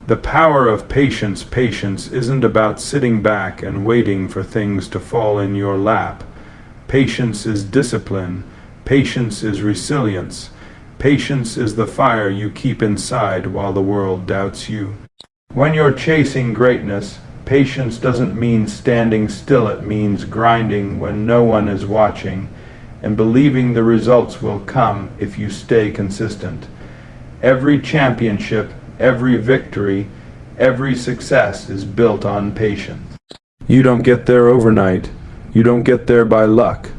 The power of patience. Patience isn't about sitting back and waiting for things to fall in your lap. Patience is discipline. Patience is resilience. Patience is the fire you keep inside while the world doubts you. When you're chasing greatness, patience doesn't mean standing still. It means grinding when no one is watching and believing the results will come if you stay consistent. Every championship, every victory, every success is built on patience. You don't get there overnight. You don't get there by luck.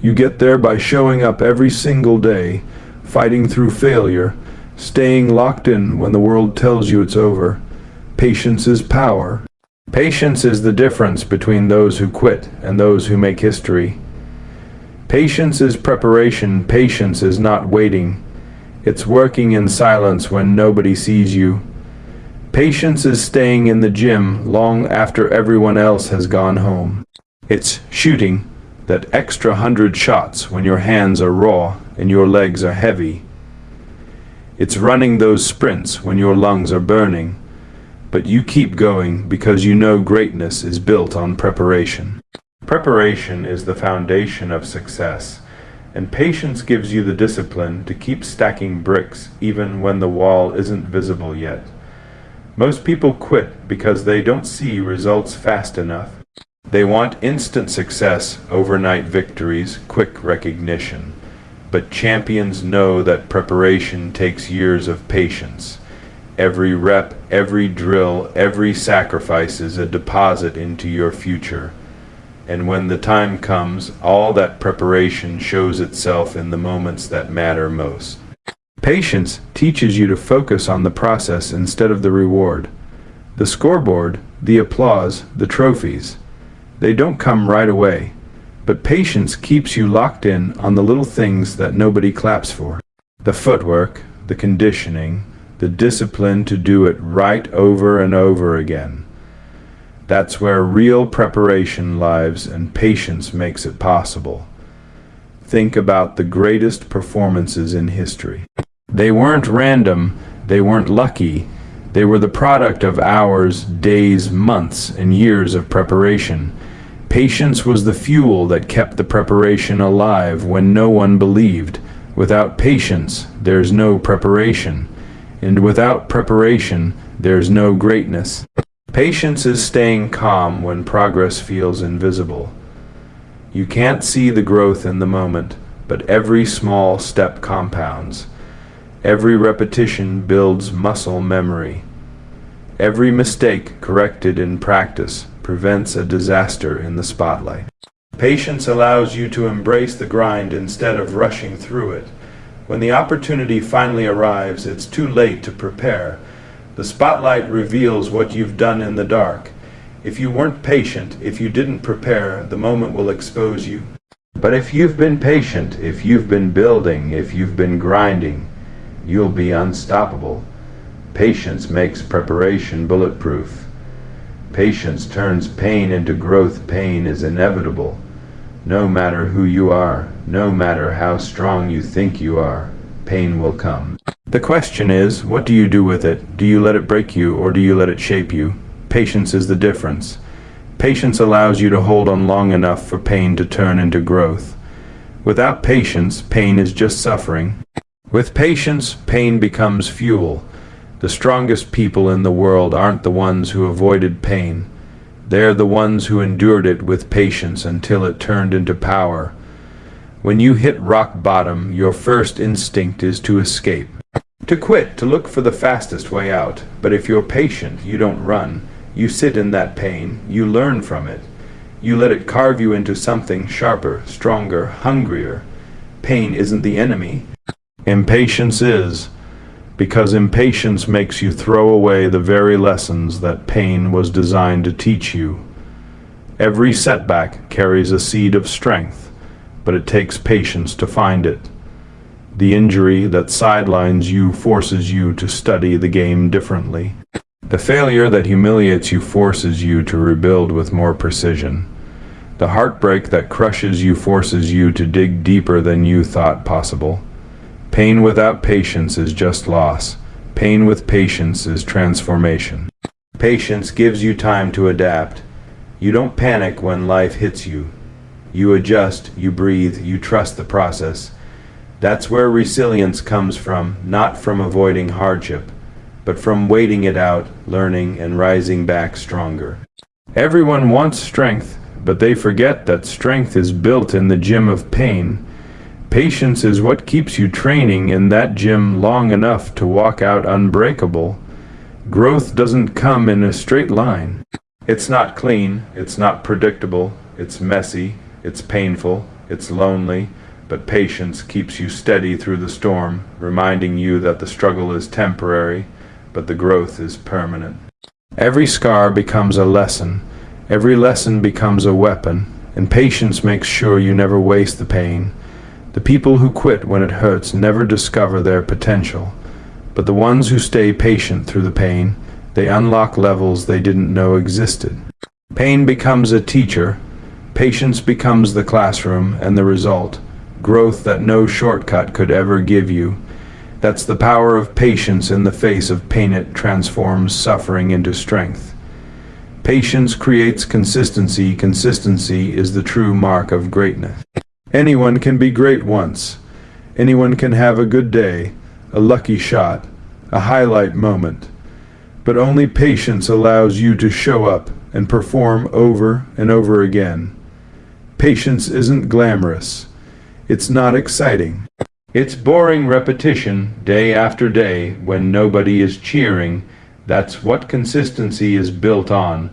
You get there by showing up every single day, fighting through failure, staying locked in when the world tells you it's over. Patience is power. Patience is the difference between those who quit and those who make history. Patience is preparation. Patience is not waiting. It's working in silence when nobody sees you. Patience is staying in the gym long after everyone else has gone home. It's shooting that extra 100 shots when your hands are raw and your legs are heavy. It's running those sprints when your lungs are burning. But you keep going because you know greatness is built on preparation. Preparation is the foundation of success, and patience gives you the discipline to keep stacking bricks even when the wall isn't visible yet. Most people quit because they don't see results fast enough. They want instant success, overnight victories, quick recognition. But champions know that preparation takes years of patience. Every rep, every drill, every sacrifice is a deposit into your future. And when the time comes, all that preparation shows itself in the moments that matter most. Patience teaches you to focus on the process instead of the reward. The scoreboard, the applause, the trophies, they don't come right away. But patience keeps you locked in on the little things that nobody claps for. The footwork, the conditioning, the discipline to do it right over and over again. That's where real preparation lives, and patience makes it possible. Think about the greatest performances in history. They weren't random, they weren't lucky. They were the product of hours, days, months, and years of preparation. Patience was the fuel that kept the preparation alive when no one believed. Without patience, there's no preparation. And without preparation, there's no greatness. Patience is staying calm when progress feels invisible. You can't see the growth in the moment, but every small step compounds. Every repetition builds muscle memory. Every mistake corrected in practice prevents a disaster in the spotlight. Patience allows you to embrace the grind instead of rushing through it. When the opportunity finally arrives, it's too late to prepare. The spotlight reveals what you've done in the dark. If you weren't patient, if you didn't prepare, the moment will expose you. But if you've been patient, if you've been building, if you've been grinding, you'll be unstoppable. Patience makes preparation bulletproof. Patience turns pain into growth. Pain is inevitable. No matter who you are, no matter how strong you think you are, pain will come. The question is, what do you do with it? Do you let it break you, or do you let it shape you? Patience is the difference. Patience allows you to hold on long enough for pain to turn into growth. Without patience, pain is just suffering. With patience, pain becomes fuel. The strongest people in the world aren't the ones who avoided pain. They're the ones who endured it with patience until it turned into power. When you hit rock bottom, your first instinct is to escape. To quit, to look for the fastest way out. But if you're patient, you don't run. You sit in that pain. You learn from it. You let it carve you into something sharper, stronger, hungrier. Pain isn't the enemy. Impatience is. Because impatience makes you throw away the very lessons that pain was designed to teach you. Every setback carries a seed of strength, but it takes patience to find it. The injury that sidelines you forces you to study the game differently. The failure that humiliates you forces you to rebuild with more precision. The heartbreak that crushes you forces you to dig deeper than you thought possible. Pain without patience is just loss. Pain with patience is transformation. Patience gives you time to adapt. You don't panic when life hits you. You adjust, you breathe, you trust the process. That's where resilience comes from, not from avoiding hardship, but from waiting it out, learning, and rising back stronger. Everyone wants strength, but they forget that strength is built in the gym of pain. Patience is what keeps you training in that gym long enough to walk out unbreakable. Growth doesn't come in a straight line. It's not clean, it's not predictable, it's messy, it's painful, it's lonely, but patience keeps you steady through the storm, reminding you that the struggle is temporary, but the growth is permanent. Every scar becomes a lesson, every lesson becomes a weapon, and patience makes sure you never waste the pain. The people who quit when it hurts never discover their potential, but the ones who stay patient through the pain, they unlock levels they didn't know existed. Pain becomes a teacher, patience becomes the classroom, and the result, growth that no shortcut could ever give you. That's the power of patience in the face of pain. It transforms suffering into strength. Patience creates consistency. Consistency is the true mark of greatness. Anyone can be great once. Anyone can have a good day, a lucky shot, a highlight moment. But only patience allows you to show up and perform over and over again. Patience isn't glamorous. It's not exciting. It's boring repetition day after day when nobody is cheering. That's what consistency is built on.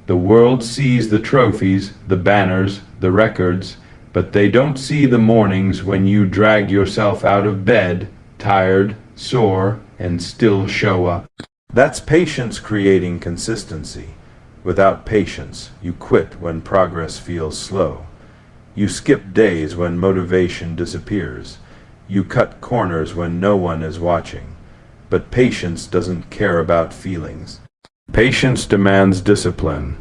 The world sees the trophies, the banners, the records, but they don't see the mornings when you drag yourself out of bed, tired, sore, and still show up. That's patience creating consistency. Without patience, you quit when progress feels slow. You skip days when motivation disappears. You cut corners when no one is watching. But patience doesn't care about feelings. Patience demands discipline.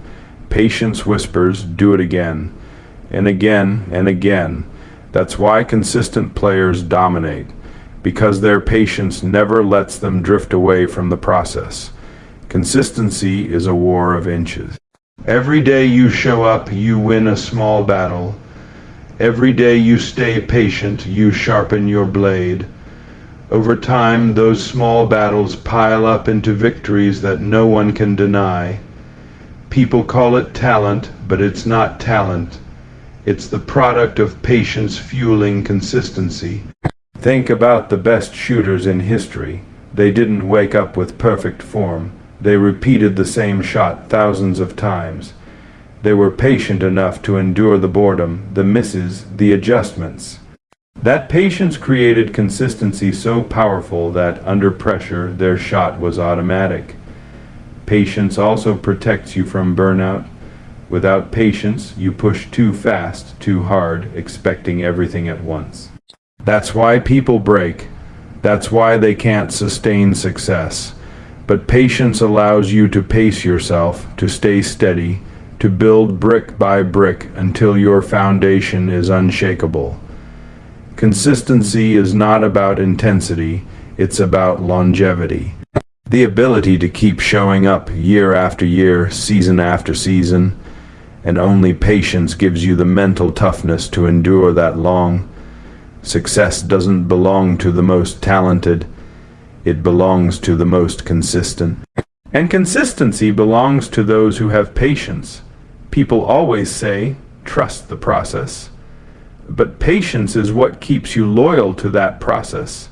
Patience whispers, do it again, and again and again. That's why consistent players dominate, because their patience never lets them drift away from the process. Consistency is a war of inches. Every day you show up, you win a small battle. Every day you stay patient, you sharpen your blade. Over time, those small battles pile up into victories that no one can deny. People call it talent, but it's not talent. It's the product of patience fueling consistency. Think about the best shooters in history. They didn't wake up with perfect form. They repeated the same shot thousands of times. They were patient enough to endure the boredom, the misses, the adjustments. That patience created consistency so powerful that under pressure their shot was automatic. Patience also protects you from burnout. Without patience, you push too fast, too hard, expecting everything at once. That's why people break. That's why they can't sustain success. But patience allows you to pace yourself, to stay steady, to build brick by brick until your foundation is unshakable. Consistency is not about intensity, it's about longevity. The ability to keep showing up year after year, season after season, and only patience gives you the mental toughness to endure that long. Success doesn't belong to the most talented, it belongs to the most consistent. And consistency belongs to those who have patience. People always say, trust the process. But patience is what keeps you loyal to that process.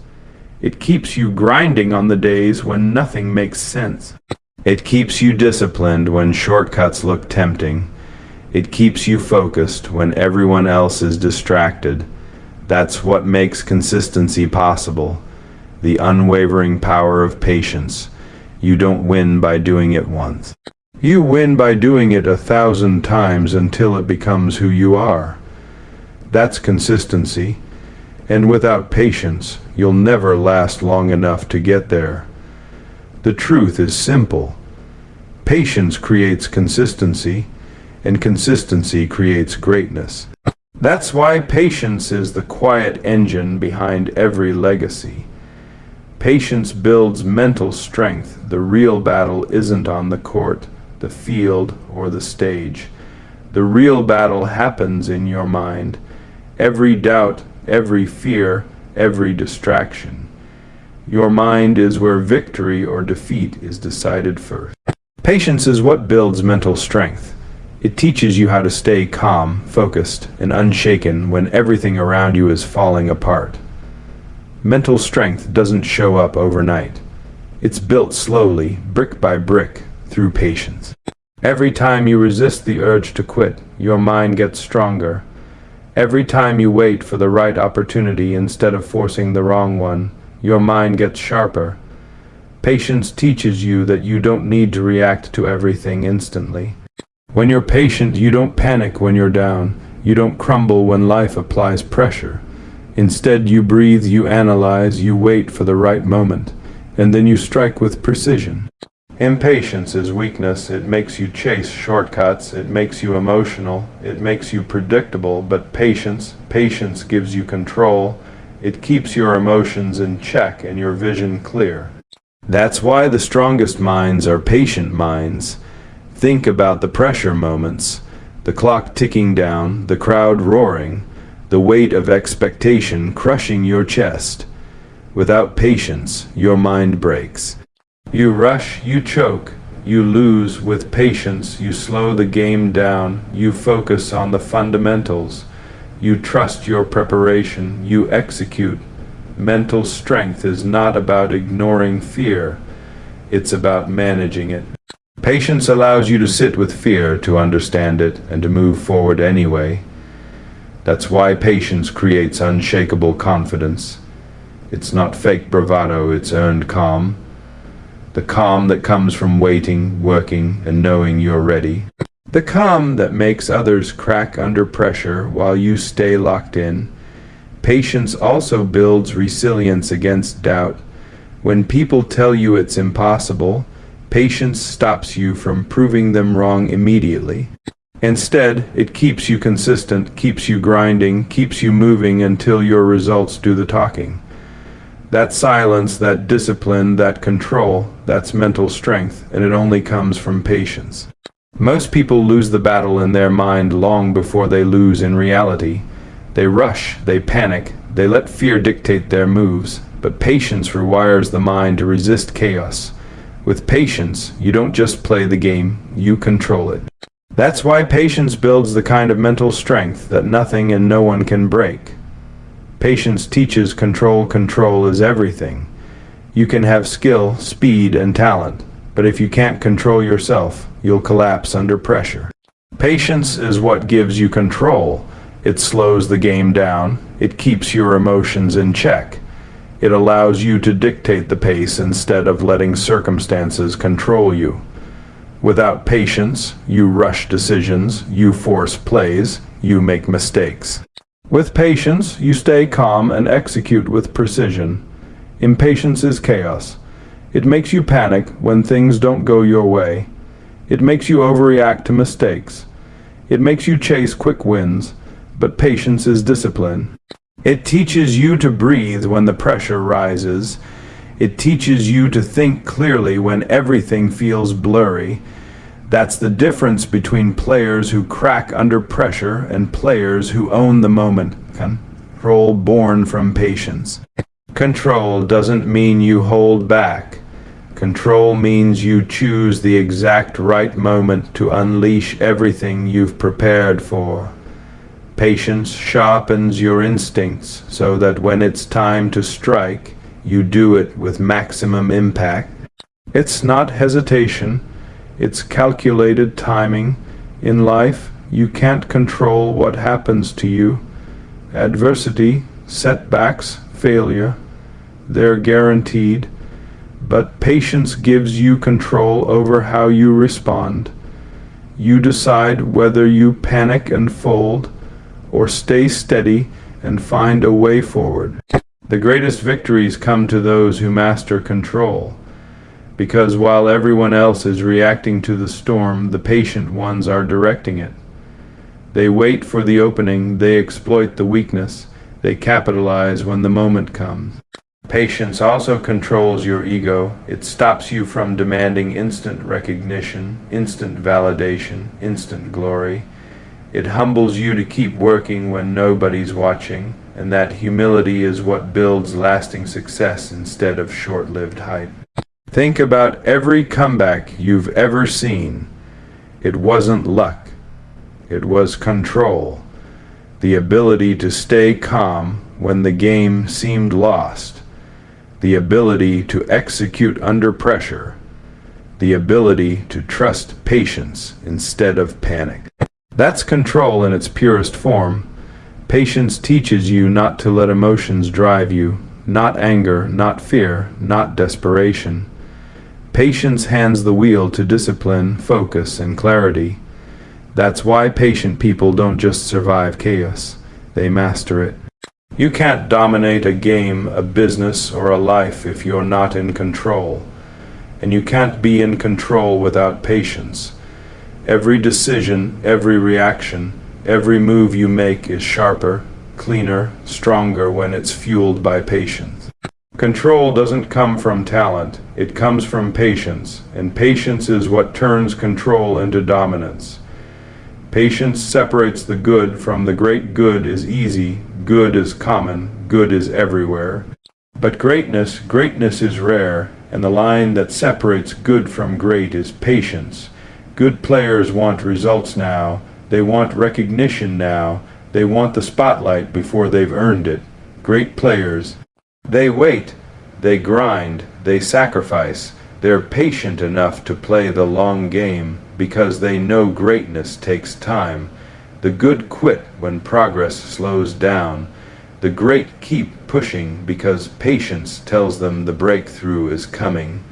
It keeps you grinding on the days when nothing makes sense. It keeps you disciplined when shortcuts look tempting. It keeps you focused when everyone else is distracted. That's what makes consistency possible. The unwavering power of patience. You don't win by doing it once. You win by doing it 1,000 times until it becomes who you are. That's consistency. And without patience, you'll never last long enough to get there. The truth is simple. Patience creates consistency, and consistency creates greatness. That's why patience is the quiet engine behind every legacy. Patience builds mental strength. The real battle isn't on the court, the field, or the stage. The real battle happens in your mind. Every doubt, every fear, every distraction. Your mind is where victory or defeat is decided first. Patience is what builds mental strength. It teaches you how to stay calm, focused, and unshaken when everything around you is falling apart. Mental strength doesn't show up overnight. It's built slowly, brick by brick, through patience. Every time you resist the urge to quit, your mind gets stronger. Every time you wait for the right opportunity instead of forcing the wrong one, your mind gets sharper. Patience teaches you that you don't need to react to everything instantly. When you're patient, you don't panic when you're down. You don't crumble when life applies pressure. Instead, you breathe, you analyze, you wait for the right moment, and then you strike with precision. Impatience is weakness. It makes you chase shortcuts. It makes you emotional. It makes you predictable. But patience gives you control. It keeps your emotions in check and your vision clear. That's why the strongest minds are patient minds. Think about the pressure moments, the clock ticking down, the crowd roaring, the weight of expectation crushing your chest. Without patience, your mind breaks. You rush, you choke, you lose. With patience, you slow the game down, you focus on the fundamentals, you trust your preparation, you execute. Mental strength is not about ignoring fear, it's about managing it. Patience allows you to sit with fear, to understand it, and to move forward anyway. That's why patience creates unshakable confidence. It's not fake bravado, it's earned calm. The calm that comes from waiting, working, and knowing you're ready. The calm that makes others crack under pressure while you stay locked in. Patience also builds resilience against doubt. When people tell you it's impossible, patience stops you from proving them wrong immediately. Instead, it keeps you consistent, keeps you grinding, keeps you moving until your results do the talking. That silence, that discipline, that control, that's mental strength, and it only comes from patience. Most people lose the battle in their mind long before they lose in reality. They rush, they panic, they let fear dictate their moves, but patience rewires the mind to resist chaos. With patience, you don't just play the game, you control it. That's why patience builds the kind of mental strength that nothing and no one can break. Patience teaches control. Control is everything. You can have skill, speed, and talent, but if you can't control yourself, you'll collapse under pressure. Patience is what gives you control. It slows the game down. It keeps your emotions in check. It allows you to dictate the pace instead of letting circumstances control you. Without patience, you rush decisions, you force plays, you make mistakes. With patience, you stay calm and execute with precision. Impatience is chaos. It makes you panic when things don't go your way. It makes you overreact to mistakes. It makes you chase quick wins, but patience is discipline. It teaches you to breathe when the pressure rises. It teaches you to think clearly when everything feels blurry. That's the difference between players who crack under pressure and players who own the moment. Control born from patience. Control doesn't mean you hold back. Control means you choose the exact right moment to unleash everything you've prepared for. Patience sharpens your instincts so that when it's time to strike, you do it with maximum impact. It's not hesitation, it's calculated timing. In life, you can't control what happens to you. Adversity, setbacks, failure, they're guaranteed. But patience gives you control over how you respond. You decide whether you panic and fold, or stay steady and find a way forward. The greatest victories come to those who master control, because while everyone else is reacting to the storm, the patient ones are directing it. They wait for the opening, they exploit the weakness, they capitalize when the moment comes. Patience also controls your ego. It stops you from demanding instant recognition, instant validation, instant glory. It humbles you to keep working when nobody's watching, and that humility is what builds lasting success instead of short-lived hype. Think about every comeback you've ever seen. It wasn't luck. It was control. The ability to stay calm when the game seemed lost. The ability to execute under pressure. The ability to trust patience instead of panic. That's control in its purest form. Patience teaches you not to let emotions drive you, not anger, not fear, not desperation. Patience hands the wheel to discipline, focus, and clarity. That's why patient people don't just survive chaos, they master it. You can't dominate a game, a business, or a life if you're not in control. And you can't be in control without patience. Every decision, every reaction, every move you make is sharper, cleaner, stronger when it's fueled by patience. Control doesn't come from talent, it comes from patience, and patience is what turns control into dominance. Patience separates the good from the great. Good is easy, good is common, good is everywhere. But greatness is rare, and the line that separates good from great is patience. Good players want results now, they want recognition now, they want the spotlight before they've earned it. Great players, they wait, they grind, they sacrifice, they're patient enough to play the long game because they know greatness takes time. The good quit when progress slows down. The great keep pushing because patience tells them the breakthrough is coming.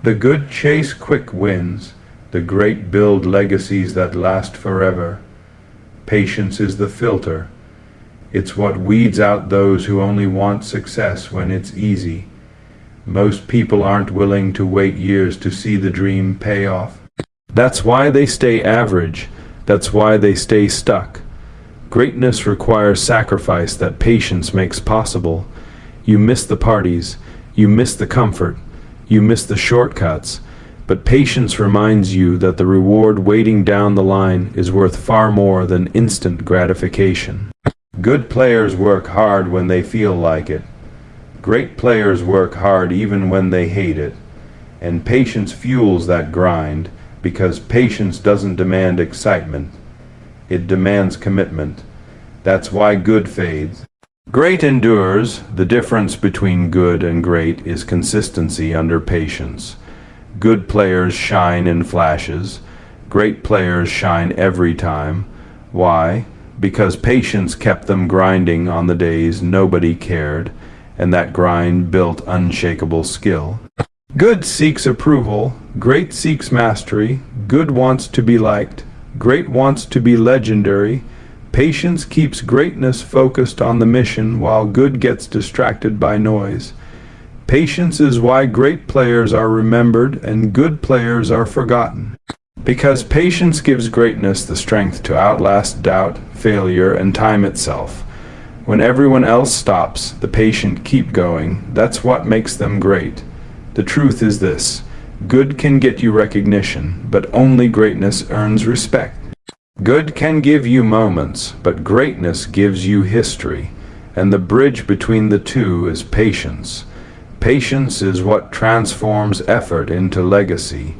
The good chase quick wins. The great build legacies that last forever. Patience is the filter. It's what weeds out those who only want success when it's easy. Most people aren't willing to wait years to see the dream pay off. That's why they stay average. That's why they stay stuck. Greatness requires sacrifice that patience makes possible. You miss the parties. You miss the comfort. You miss the shortcuts. But patience reminds you that the reward waiting down the line is worth far more than instant gratification. Good players work hard when they feel like it. Great players work hard even when they hate it. And patience fuels that grind because patience doesn't demand excitement. It demands commitment. That's why good fades. Great endures. The difference between good and great is consistency under patience. Good players shine in flashes. Great players shine every time. Why? Because patience kept them grinding on the days nobody cared, and that grind built unshakable skill. Good seeks approval. Great seeks mastery. Good wants to be liked. Great wants to be legendary. Patience keeps greatness focused on the mission while good gets distracted by noise. Patience is why great players are remembered and good players are forgotten. Because patience gives greatness the strength to outlast doubt, failure, and time itself. When everyone else stops, the patient keep going. That's what makes them great. The truth is this: good can get you recognition, but only greatness earns respect. Good can give you moments, but greatness gives you history, and the bridge between the two is patience. Patience is what transforms effort into legacy.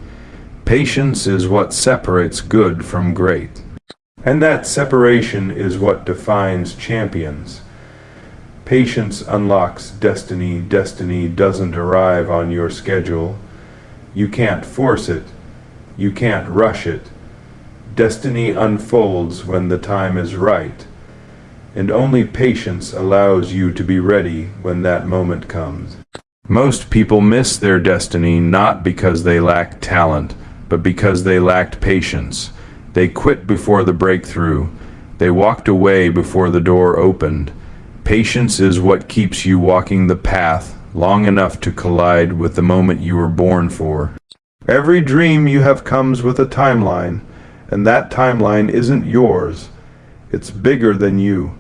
Patience is what separates good from great. And that separation is what defines champions. Patience unlocks destiny. Destiny doesn't arrive on your schedule. You can't force it. You can't rush it. Destiny unfolds when the time is right. And only patience allows you to be ready when that moment comes. Most people miss their destiny not because they lack talent, but because they lacked patience. They quit before the breakthrough. They walked away before the door opened. Patience is what keeps you walking the path long enough to collide with the moment you were born for. Every dream you have comes with a timeline, and that timeline isn't yours. It's bigger than you.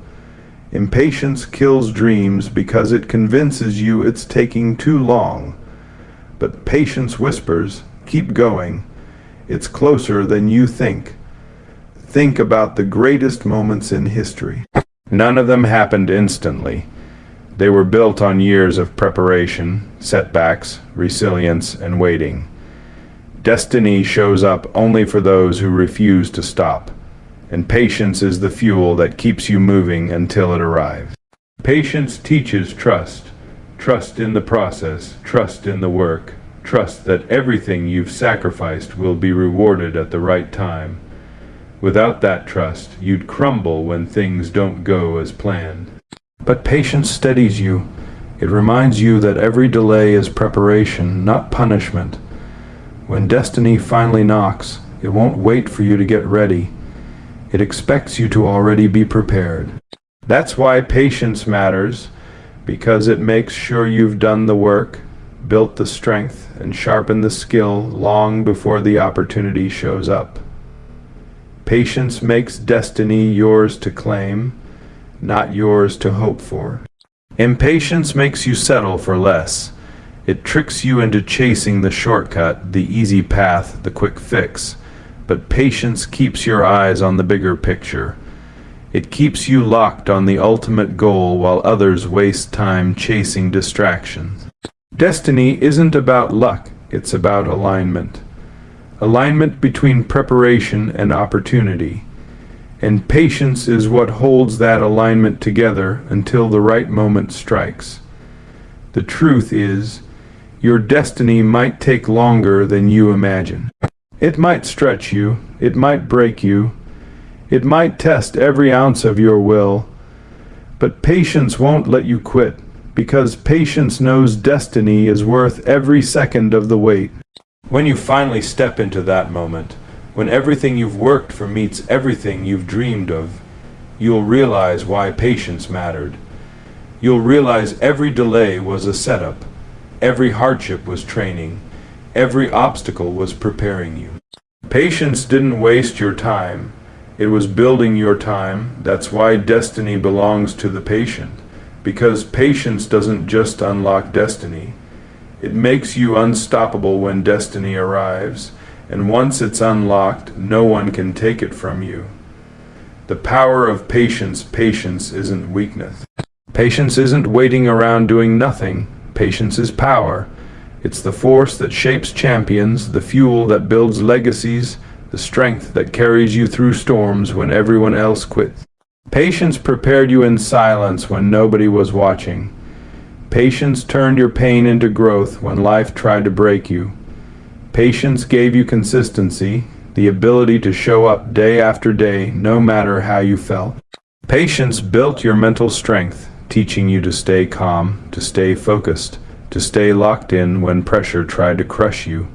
Impatience kills dreams because it convinces you it's taking too long. But patience whispers, keep going. It's closer than you think. Think about the greatest moments in history. None of them happened instantly. They were built on years of preparation, setbacks, resilience, and waiting. Destiny shows up only for those who refuse to stop, and patience is the fuel that keeps you moving until it arrives. Patience teaches trust. Trust in the process, trust in the work, trust that everything you've sacrificed will be rewarded at the right time. Without that trust, you'd crumble when things don't go as planned. But patience steadies you. It reminds you that every delay is preparation, not punishment. When destiny finally knocks, it won't wait for you to get ready. It expects you to already be prepared. That's why patience matters, because it makes sure you've done the work, built the strength, and sharpened the skill long before the opportunity shows up. Patience makes destiny yours to claim, not yours to hope for. Impatience makes you settle for less. It tricks you into chasing the shortcut, the easy path, the quick fix. But patience keeps your eyes on the bigger picture. It keeps you locked on the ultimate goal while others waste time chasing distractions. Destiny isn't about luck, it's about alignment. Alignment between preparation and opportunity. And patience is what holds that alignment together until the right moment strikes. The truth is, your destiny might take longer than you imagine. It might stretch you, it might break you, it might test every ounce of your will, but patience won't let you quit, because patience knows destiny is worth every second of the wait. When you finally step into that moment, when everything you've worked for meets everything you've dreamed of, you'll realize why patience mattered. You'll realize every delay was a setup, every hardship was training, every obstacle was preparing you. Patience didn't waste your time, it was building your time. That's why destiny belongs to the patient, because patience doesn't just unlock destiny. It makes you unstoppable when destiny arrives. And once it's unlocked, no one can take it from you. The power of patience isn't weakness. Patience isn't waiting around doing nothing. Patience is power. It's the force that shapes champions, the fuel that builds legacies, the strength that carries you through storms when everyone else quits. Patience prepared you in silence when nobody was watching. Patience turned your pain into growth when life tried to break you. Patience gave you consistency, the ability to show up day after day, no matter how you felt. Patience built your mental strength, teaching you to stay calm, to stay focused, to stay locked in when pressure tried to crush you.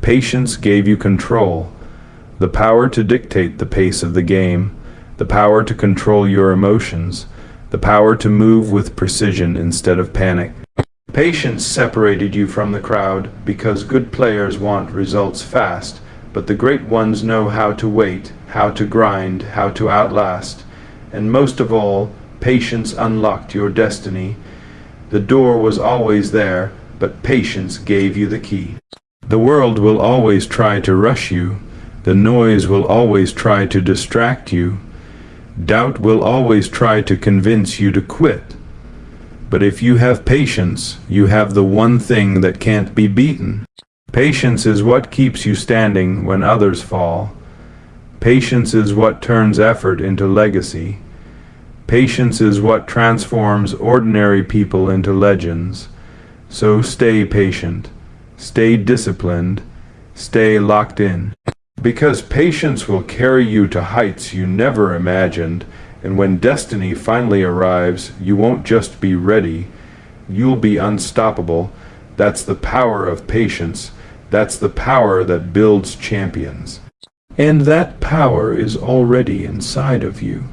Patience gave you control, the power to dictate the pace of the game, the power to control your emotions, the power to move with precision instead of panic. Patience separated you from the crowd because good players want results fast, but the great ones know how to wait, how to grind, how to outlast. And most of all, patience unlocked your destiny. The door was always there, but patience gave you the key. The world will always try to rush you. The noise will always try to distract you. Doubt will always try to convince you to quit. But if you have patience, you have the one thing that can't be beaten. Patience is what keeps you standing when others fall. Patience is what turns effort into legacy. Patience is what transforms ordinary people into legends. So stay patient, stay disciplined, stay locked in. Because patience will carry you to heights you never imagined. And when destiny finally arrives, you won't just be ready, you'll be unstoppable. That's the power of patience. That's the power that builds champions. And that power is already inside of you.